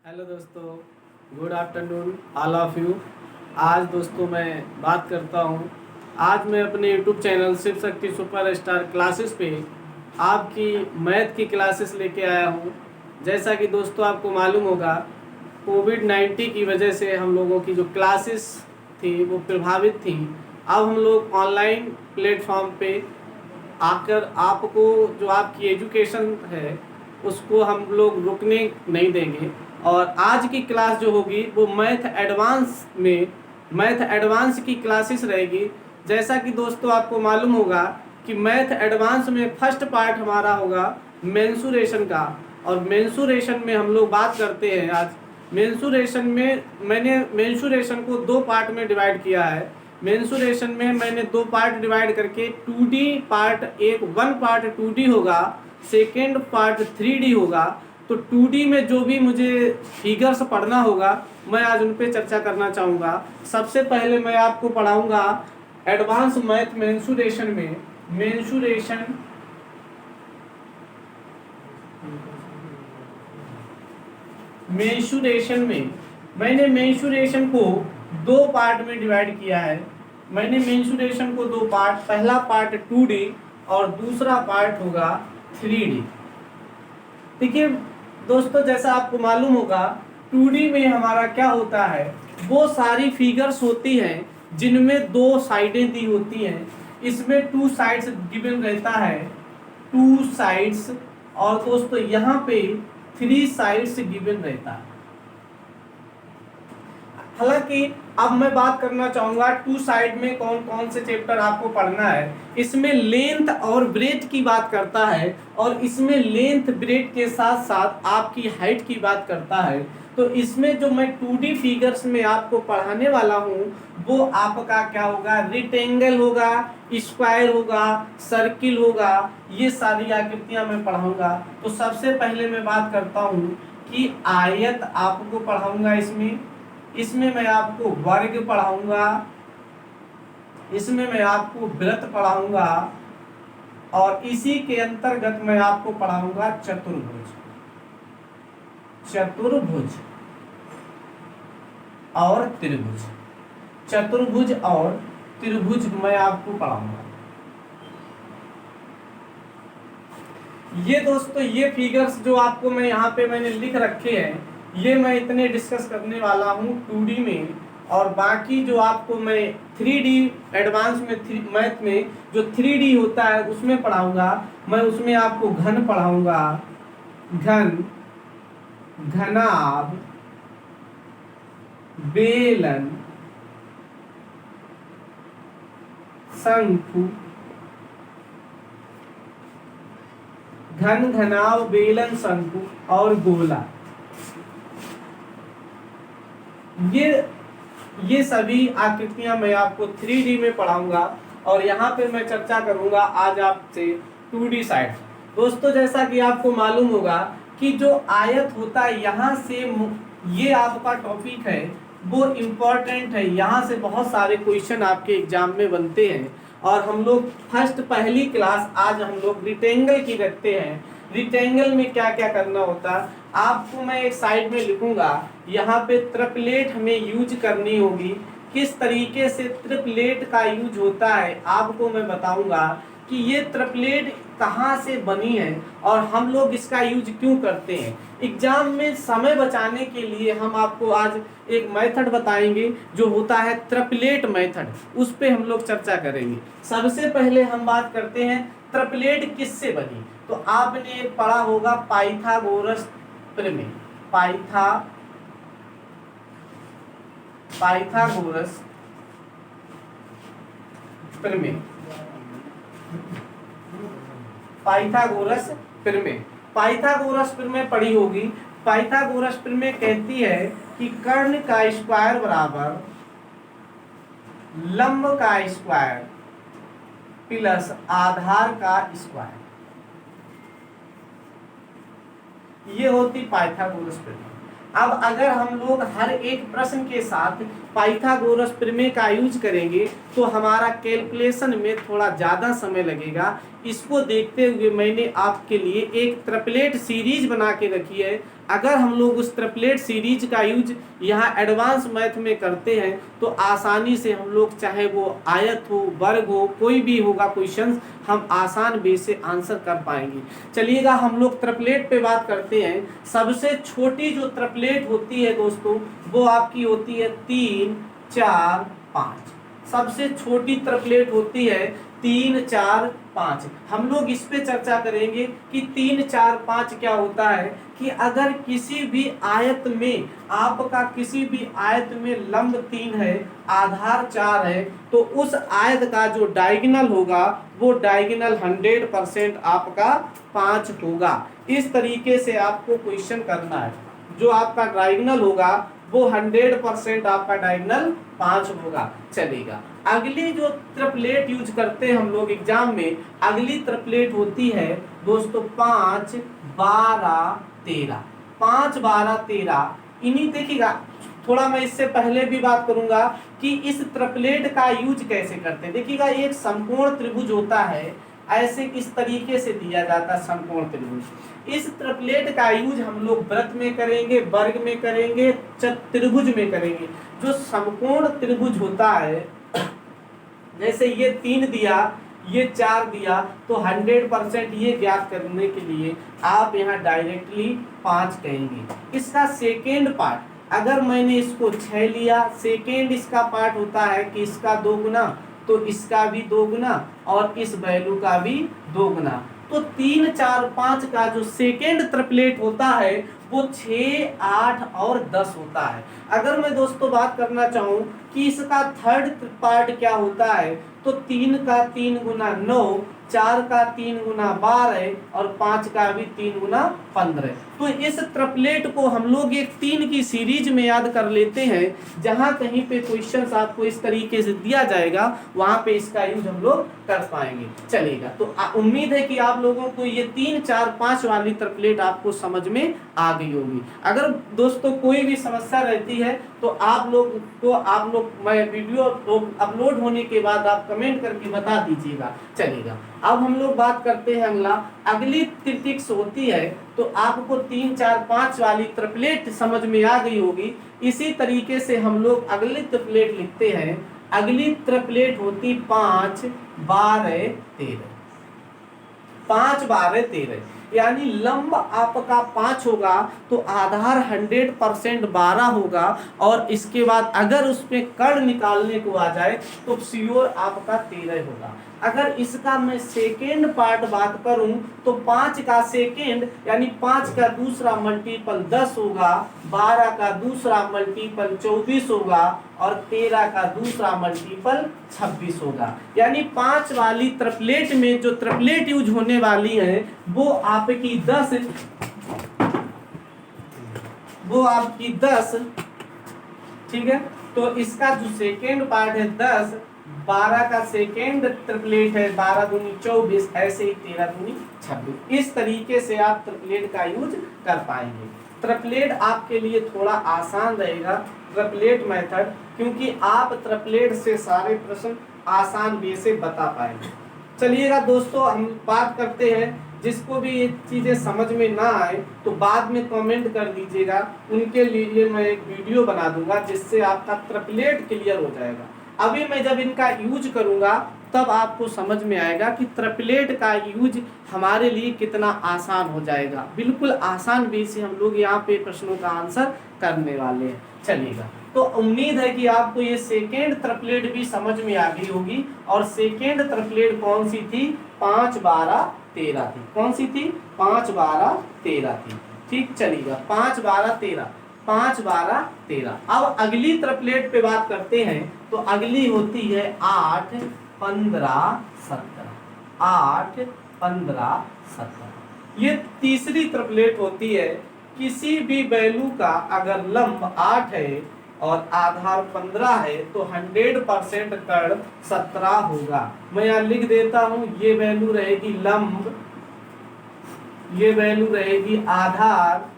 Hello दोस्तों, good afternoon all of you. आज दोस्तों मैं बात करता हूँ। आज मैं अपने YouTube channel Shiv Shakti super star classes पे आपकी मैथ की क्लासेस लेके आया हूँ। जैसा कि दोस्तों आपको मालूम होगा, कोविड-19 की वजह से हम लोगों की जो क्लासेस थी वो प्रभावित थी। अब हम लोग ऑनलाइन प्लेटफॉर्म पे आकर आपको जो आपकी एजुकेशन है उसको हम लोग रुकने नहीं देंगे। और आज की क्लास जो होगी वो मैथ एडवांस की क्लासेस रहेगी। जैसा कि दोस्तों आपको मालूम होगा कि मैथ एडवांस में फर्स्ट पार्ट हमारा होगा मेंसुरेशन का। और मेंसुरेशन में हम लोग बात करते हैं आज। मेंसुरेशन में मैंने मेंसुरेशन को दो पार्ट में डिवाइड किया है। मेंसुरेशन में मैंने दो पार्ट डिवाइड करके 2D part, one part 2D होगा, सेकेंड पार्ट 3D होगा। तो 2D में जो भी मुझे फिगर्स पढ़ना होगा मैं आज उन पे चर्चा करना चाहूँगा। सबसे पहले मैं आपको पढ़ाऊँगा एडवांस मैथ मेंसुरेशन में मैंने मेंसुरेशन को दो पार्ट में डिवाइड किया है। मैंने मेंसुरेशन को दो पार्ट, पहला पार्ट 2D और दूसरा पार्ट होगा 3D। देखिए दोस्तों, जैसा आपको मालूम होगा 2D में हमारा क्या होता है, वो सारी फिगर्स होती हैं जिनमें दो साइडें दी होती हैं। इसमें टू साइड्स गिवन रहता है, टू साइड्स। और दोस्तों यहाँ पे थ्री साइड्स गिवन रहता है। हालांकि अब मैं बात करना चाहूंगा टू साइड में कौन कौन से चैप्टर आपको पढ़ना है। इसमें लेंथ और ब्रेथ की बात करता है, और इसमें लेंथ ब्रेथ के साथ साथ आपकी हाइट की बात करता है। तो इसमें जो मैं 2D फिगर्स में आपको पढ़ाने वाला हूँ वो आपका क्या होगा, रेक्टेंगल होगा, स्क्वायर होगा, सर्किल होगा, ये सारी आकृतियां मैं पढ़ाऊंगा। तो सबसे पहले मैं बात करता हूँ कि आयत आपको पढ़ाऊंगा। इसमें मैं आपको वर्ग पढ़ाऊंगा, इसमें मैं आपको वृत्त पढ़ाऊंगा, और इसी के अंतर्गत मैं आपको पढ़ाऊंगा चतुर्भुज और त्रिभुज। चतुर्भुज और त्रिभुज मैं आपको पढ़ाऊंगा। ये दोस्तों ये फिगर्स जो आपको मैं यहाँ पे मैंने लिख रखे हैं, ये मैं इतने डिस्कस करने वाला हूँ 2D में। और बाकी जो आपको मैं 3D एडवांस में मैथ में जो 3D होता है उसमें पढ़ाऊंगा। मैं उसमें आपको घन पढ़ाऊंगा, घनाभ, बेलन, शंकु, घनाभ, बेलन, शंकु और गोला। ये सभी आकृतियां मैं आपको 3D में पढ़ाऊंगा। और यहाँ पे मैं चर्चा करूंगा आज आपसे 2D साइड। दोस्तों जैसा कि आपको मालूम होगा कि जो आयत होता है, यहाँ से ये आपका टॉपिक है वो इम्पोर्टेंट है। यहाँ से बहुत सारे क्वेश्चन आपके एग्जाम में बनते हैं। और हम लोग पहली क्लास आज हम लोग रेक्टेंगल की रखते हैं। रेक्टेंगल में क्या क्या करना होता है आपको मैं एक साइड में लिखूंगा। यहाँ पे ट्रिपलेट हमें यूज करनी होगी। किस तरीके से ट्रिपलेट का यूज होता है आपको मैं बताऊंगा कि ये ट्रिपलेट कहाँ से बनी है और हम लोग इसका यूज क्यों करते हैं। एग्जाम में समय बचाने के लिए हम आपको आज एक मेथड बताएंगे जो होता है ट्रिपलेट मेथड, उस पे हम लोग चर्चा करेंगे। सबसे पहले हम बात करते हैं ट्रिपलेट किससे बनी। तो आपने पढ़ा होगा पाइथागोरस प्रमेय, पाइथागोरस प्रमेय, पाइथागोरस प्रमेय पढ़ी होगी। पाइथागोरस प्रमेय कहती है कि कर्ण का स्क्वायर बराबर लंब का स्क्वायर प्लस आधार का स्क्वायर, ये होती पाइथागोरस प्रमेय। अब अगर हम लोग हर एक प्रश्न के साथ पाइथागोरस प्रमेय का यूज करेंगे तो हमारा कैलकुलेशन में थोड़ा ज़्यादा समय लगेगा। इसको देखते हुए मैंने आपके लिए एक ट्रिपलेट सीरीज बना के रखी है। अगर हम लोग उस ट्रिपलेट सीरीज का यूज यहाँ एडवांस मैथ में करते हैं तो आसानी से हम लोग, चाहे वो आयत हो, वर्ग हो, कोई भी होगा क्वेश्चन, हम आसान वे से आंसर कर पाएंगे। चलिएगा हम लोग ट्रिपलेट पे बात करते हैं। सबसे छोटी जो ट्रिपलेट होती है दोस्तों वो आपकी होती है 3 4 5। सबसे छोटी ट्रिपलेट होती है 3 4 5। हम लोग इस पे चर्चा करेंगे कि 3 4 5 क्या होता है। कि अगर किसी भी आयत में, आपका किसी भी आयत में लंब 3 है, आधार 4 है, तो उस आयत का जो डायगोनल होगा वो डायगोनल 100% आपका 5 होगा। इस तरीके से आपको क्वेश्चन करना है। जो आपका डायगोनल होगा वो 100% आपका डायगोनल 5 होगा। चलेगा, अगली जो ट्रिपलेट यूज करते हैं हम लोग एग्जाम में, अगली ट्रिपलेट होती है दोस्तों 5 12 13। 5 12 13 इन्हीं, देखिएगा थोड़ा मैं इससे पहले भी बात करूंगा कि इस ट्रिपलेट का यूज कैसे करते हैं। देखिएगा एक समकोण त्रिभुज होता है, ऐसे किस तरीके से दिया जाता है समकोण त्रिभुज। इस ट्रिपलेट का यूज हम लोग वृत्त में करेंगे, वर्ग में करेंगे, त्रिभुज में करेंगे। जो समकोण त्रिभुज होता है, जैसे ये 3 दिया, ये 4 दिया, तो 100% ये ज्ञात करने के लिए आप यहाँ डायरेक्टली 5 कहेंगे। इसका सेकेंड पार्ट, अगर मैंने इसको 6 लिया, सेकेंड इसका पार्ट होता है कि इसका 2 गुना, तो इसका भी 2 गुना और इस वैल्यू का भी 2 गुना। तो 3 4 5 का जो सेकेंड ट्रिपलेट होता है वो 6 8 और 10 होता है। अगर मैं दोस्तों बात करना चाहूँ कि इसका थर्ड पार्ट क्या होता है, तो 3 का 3 गुना 9, 4 का 3 गुना 12 और 5 का भी 3 गुना 15। तो इस ट्रिपलेट को हम लोग एक 3 की सीरीज में याद कर लेते हैं। जहां कहीं पे क्वेश्चंस आपको इस तरीके से दिया जाएगा वहां पे इसका यूज हम लोग कर पाएंगे। चलेगा, तो उम्मीद है कि आप लोगों को ये 3 4 5 वाली ट्रिपलेट आपको समझ में आ गई होगी। अगर दोस्तों कोई भी समस्या रहती है तो आप लोग मैं वीडियो अपलोड होने के बाद आप कमेंट करके बता दीजिएगा। चलेगा, अब हम लोग बात करते हैं अगली ट्रिक्स होती है। तो आपको 3 4 5 वाली ट्रिपलेट समझ में आ गई होगी। इसी तरीके से हम लोग अगली ट्रिपलेट लिखते हैं। अगली ट्रिपलेट होती 5 12 13। 5 12 13 यानी लंब आपका 5 होगा तो आधार 100% 12 होगा, और इसके बाद अगर उसमें कर्ण निकालने को आ जाए तो श्योर आपका 13 होगा। अगर इसका मैं सेकेंड पार्ट बात करूं तो 5 का सेकेंड यानी 5 का दूसरा मल्टीपल 10 होगा, 12 का दूसरा मल्टीपल 24 होगा और 13 का दूसरा मल्टीपल 26 होगा। यानी 5 वाली ट्रिपलेट में जो ट्रिपलेट यूज होने वाली है वो आपकी 10, ठीक है। तो इसका जो सेकेंड पार्ट है 10, 12 का सेकेंड ट्रिपलेट है 12 दूनी 24, ऐसे ही 13 दूनी 26। इस तरीके से आप ट्रिपलेट का यूज कर पाएंगे। ट्रिपलेट आपके लिए थोड़ा आसान रहेगा, ट्रिपलेट मेथड, क्योंकि आप ट्रिपलेट से सारे प्रश्न आसान वे से बता पाएंगे। चलिएगा दोस्तों, हम बात करते हैं। जिसको भी ये चीज़ें समझ में ना आए तो बाद में कमेंट कर दीजिएगा, उनके लिए मैं एक वीडियो बना दूंगा जिससे आपका ट्रिपलेट क्लियर हो जाएगा। अभी मैं जब इनका यूज करूंगा तब आपको समझ में आएगा कि ट्रिपलेट का यूज हमारे लिए कितना आसान हो जाएगा। बिल्कुल आसान वे से हम लोग यहाँ पे प्रश्नों का आंसर करने वाले हैं। चलिएगा, तो उम्मीद है कि आपको ये सेकेंड ट्रिपलेट भी समझ में आ गई होगी। और सेकेंड ट्रिपलेट कौन सी थी? 5 12 13 थी। कौन सी थी? 5 12 13 थी। ठीक, चलिएगा, 5 12 13, 5 12 13। अब अगली ट्रिपलेट पे बात करते हैं। तो अगली होती है 8 15 17। 8 15 17 ये तीसरी ट्रिपलेट होती है। किसी भी वैल्यू का अगर लंब 8 है और आधार 15 है तो 100% कर्ण 17 होगा। मैं यहाँ लिख देता हूं, ये वैल्यू रहेगी लंब, ये वैल्यू रहेगी आधार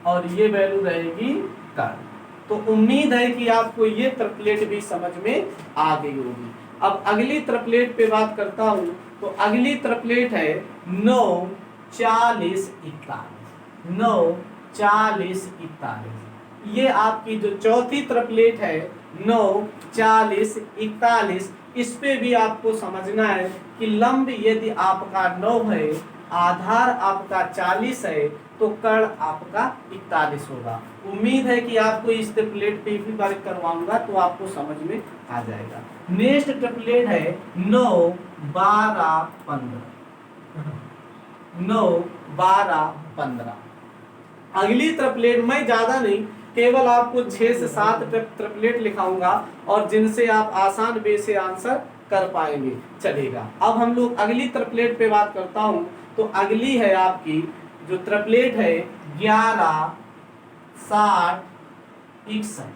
और ये वैल्यू रहेगी कर्ण। तो उम्मीद है कि आपको ये ट्रिपलेट भी समझ में आ गई होगी। अब अगली ट्रिपलेट पे बात करता हूं। तो अगली ट्रिपलेट है 9 40 41। 9, 40, 41। ये आपकी जो चौथी ट्रिपलेट है 9, 40, 41, इस पे भी आपको समझना है कि लंब यदि आपका 9 है, आधार आपका 40 है, तो कर्ण आपका 41 होगा। उम्मीद है कि आपको इस ट्रिपलेट पे भी वर्क करवाऊंगा तो आपको समझ में आ जाएगा। नेक्स्ट ट्रिपलेट है 9, 12, 15। 9, 12, 15। अगली ट्रिपलेट मैं ज्यादा नहीं, केवल आपको 6 से 7 ट्रिपलेट लिखाऊंगा और जिनसे आप आसान वे से आंसर कर पाएंगे, चलेगा। अब हम लोग अगली ट्रिपलेट पे बात करता हूं। तो अगली है आपकी जो ट्रिपलेट है 11, 60, 61।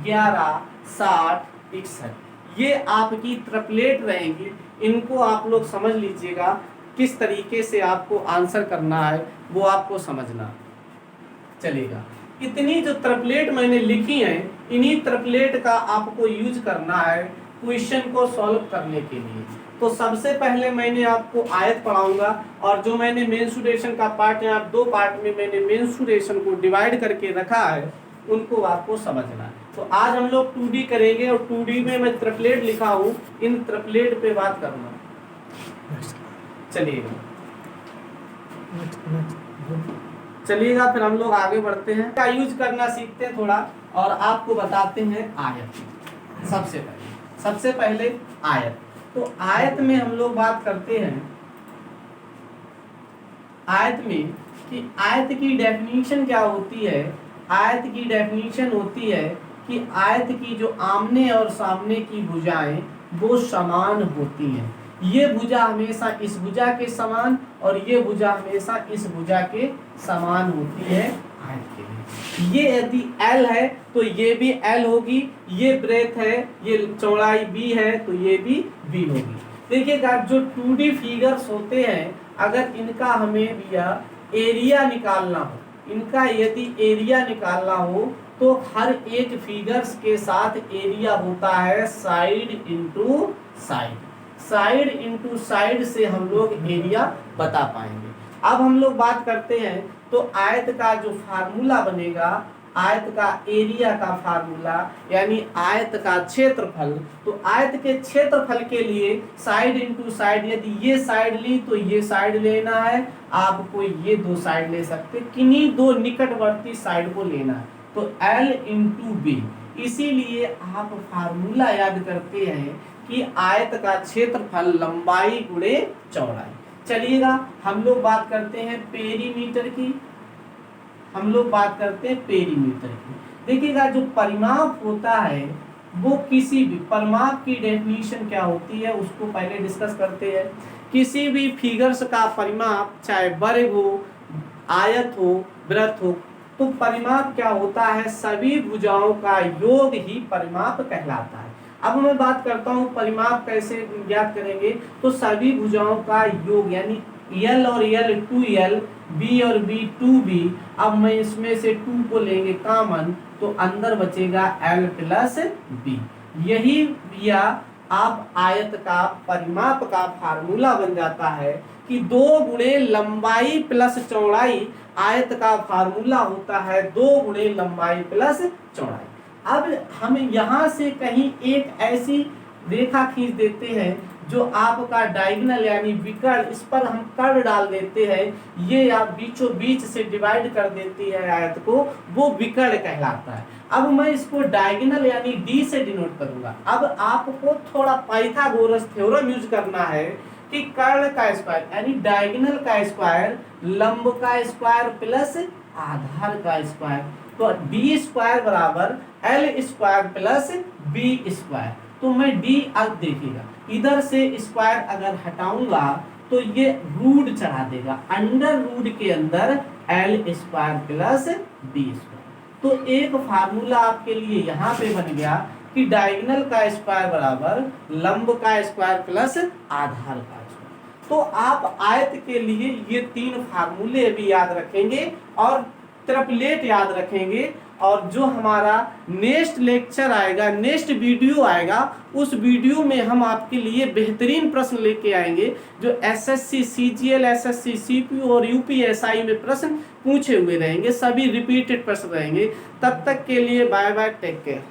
11, 60, 61 ये आपकी ट्रिपलेट रहेंगी। इनको आप लोग समझ लीजिएगा, किस तरीके से आपको आंसर करना है वो आपको समझना चलेगा। इतनी जो ट्रिपलेट मैंने लिखी है, इन्हीं ट्रिपलेट का आपको यूज करना है क्वेश्चन को सॉल्व करने के लिए। तो सबसे पहले मैंने आपको आयत पढ़ाऊंगा, और जो मैंने मेंसुरेशन का पार्ट यहाँ 2 पार्ट में मैंने मेंसुरेशन को डिवाइड करके रखा है, उनको आपको समझना है। तो आज हम लोग 2D करेंगे, और 2D में मैं ट्रिपलेट लिखा हूँ, इन ट्रिपलेट पे बात करूंगा। चलिएगा फिर हम लोग आगे बढ़ते हैं, क्या यूज करना सीखते हैं थोड़ा, और आपको बताते हैं आयत। सबसे पहले आयत। तो आयत में हम लोग बात करते हैं आयत में कि आयत की डेफिनेशन क्या होती है। आयत की डेफिनेशन होती है कि आयत की जो आमने और सामने की भुजाएं वो समान होती हैं। ये भुजा हमेशा इस भुजा के समान, और ये भुजा हमेशा इस भुजा के समान होती है आयत के लिए। ये यदि L है तो ये भी L होगी, ये ब्रेथ है, ये चौड़ाई B है तो ये भी B होगी। देखिएगा, जो 2D फिगर्स होते हैं, अगर इनका हमें भैया एरिया निकालना हो, इनका यदि एरिया निकालना हो तो हर एक फिगर्स के साथ एरिया होता है side into side. Side into side से हम लोग एरिया बता पाएंगे। अब हम लोग बात करते हैं, तो आयत का जो फार्मूला बनेगा, आयत का एरिया का फार्मूला यानी आयत का क्षेत्रफल। तो आयत के क्षेत्रफल के लिए साइड इंटू साइड, यदि ये साइड ली तो ये साइड लेना है, आपको ये 2 साइड ले सकते, किन्हीं 2 निकटवर्ती साइड को लेना है, तो L इंटू B। इसीलिए आप फार्मूला याद करते हैं कि आयत का क्षेत्रफल लंबाई गुणे चौड़ाई। चलिएगा, हम लोग बात करते हैं पेरीमीटर की। पेरीमीटर की। देखिएगा, जो परिमाप होता है वो किसी भी परिमाप की डेफिनेशन क्या होती है उसको पहले डिस्कस करते हैं। किसी भी फिगर्स का परिमाप, चाहे वर्ग हो, आयत हो, वृत्त हो, तो परिमाप क्या होता है, सभी भुजाओं का योग ही परिमाप कहलाता है। अब मैं बात करता हूँ परिमाप कैसे ज्ञात करेंगे। तो सभी भुजाओं का योग यानी L और L 2L, B और B 2B। अब मैं इसमें से 2 को लेंगे कॉमन, तो अंदर बचेगा L प्लस B। यही या आप आयत का परिमाप का फार्मूला बन जाता है कि 2 गुणे लंबाई प्लस चौड़ाई। आयत का फार्मूला होता है 2 गुणे लंबाई प्लस चौड़ाई। अब हम यहाँ से कहीं एक ऐसी रेखा खींच देते हैं जो आपका डायगोनल यानी विकर्ण, इस पर हम कर्व डाल देते हैं, ये आप बीचों बीच से डिवाइड कर देती है आयत को, वो विकर्ण कहलाता है। अब मैं इसको डायगोनल यानी D से डिनोट करूंगा। अब आपको थोड़ा पाइथागोरस थ्योरम यूज करना है कि कर्ण का स्क्वायर यानी डायगोनल का स्क्वायर, लंब का स्क्वायर प्लस आधार का स्क्वायर, तो D स्क्वायर बराबर L square plus B square. तो मैं D, अब देखिएगा इधर से स्क्वायर अगर हटाऊंगा तो ये रूट चढ़ा देगा, अंडर रूट के अंदर L square plus B square. तो एक फार्मूला आपके लिए यहाँ पे बन गया कि डायगोनल का स्क्वायर बराबर लंब का स्क्वायर प्लस आधार का स्क्वायर। तो आप आयत के लिए ये 3 फार्मूले भी याद रखेंगे, और ट्रिपलेट याद रखेंगे, और जो हमारा नेक्स्ट लेक्चर आएगा, नेक्स्ट वीडियो आएगा, उस वीडियो में हम आपके लिए बेहतरीन प्रश्न लेके आएंगे जो एसएससी सीजीएल, एसएससी सीपीयू और यूपीएसआई में प्रश्न पूछे हुए रहेंगे, सभी रिपीटेड प्रश्न रहेंगे। तब तक के लिए बाय बाय, टेक केयर।